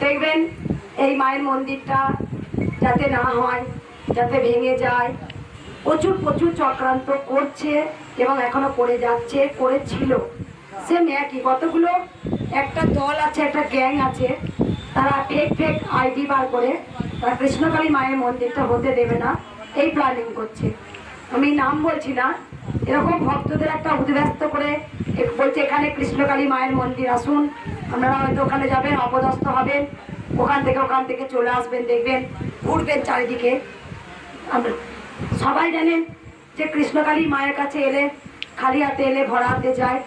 দেখবেন এই মায়ের মন্দিরটা যাতে না হয়, যাতে ভেঙে যায়, প্রচুর প্রচুর চক্রান্ত করছে এবং এখনো করে যাচ্ছে, করেছিল। সেম একই কতগুলো একটা দল আছে, একটা গ্যাং আছে, তারা ফেক ফেক আইডি বার করে তারা কৃষ্ণকালী মায়ের মন্দিরটা হতে দেবে না, এই প্ল্যানিং করছে। আমি নাম বলছি না, এরকম ভক্তদের একটা উদ্ব্যস্ত করে বলছে এখানে কৃষ্ণকালী মায়ের মন্দির, আসুন, আপনারা হয়তো ওখানে যাবেন, অপদস্থ হবেন, ওখান থেকে চলে আসবেন, দেখবেন ঘুরবেন চারিদিকে। সবাই জানেন যে কৃষ্ণকালী মায়ের কাছে এলে খালি হাতে এলে ভরা হাতে যায়।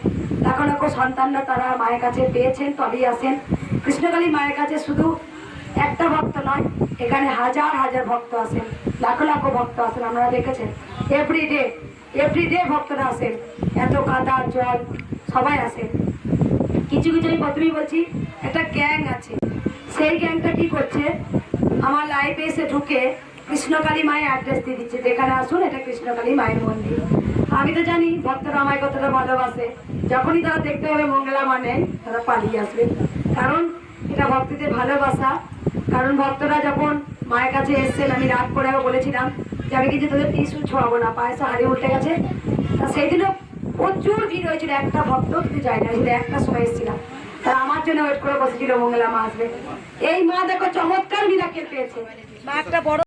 লাখো লাখো সন্তানরা তারা মায়ের কাছে পেয়েছেন, তবেই আসেন। কৃষ্ণকালী মায়ের কাছে শুধু একটা ভক্ত নয়, এখানে হাজার হাজার ভক্ত আসেন, লাখো লাখো ভক্ত আসেন, আপনারা দেখেছেন। এভরিডে ভক্তরা আসেন, এত কাদা জল সবাই আসেন। কিছু কিছু আমি প্রথমেই বলছি একটা গ্যাং আছে, সেই গ্যাংটা কি করছে, আমার লাইফে এসে ঢুকে কৃষ্ণকালী মায়ের অ্যাড্রেস দিয়ে দিচ্ছে, যেখানে আসুন এটা কৃষ্ণকালী মায়ের মন্দির। আমি তো জানি ভক্তরা আমায় কতটা ভালোবাসে, যখনই তারা দেখতে হবে মঙ্গলা মানে তারা পালিয়ে আসবে, কারণ এটা ভক্তদের ভালোবাসা। কারণ ভক্তরা যখন মায়ের কাছে এসছেন, আমি রাগ করে বলেছিলাম যে আমি কিন্তু তোদের ত্রিশূল ছোঁয়াবো না, পায়েসা হারিয়ে উল্টে গেছে। তা সেই দিনও প্রচুর ভিড় হয়েছিল, একটা ভক্ত কিন্তু যায় না, শুধু একটা সময় এসেছিলাম, তারা আমার জন্য ওয়েট করে বসেছিল মঙ্গলা মা আসবে। এই মা দেখো চমৎকার মিরাকেল পেয়েছে, মা একটা বড়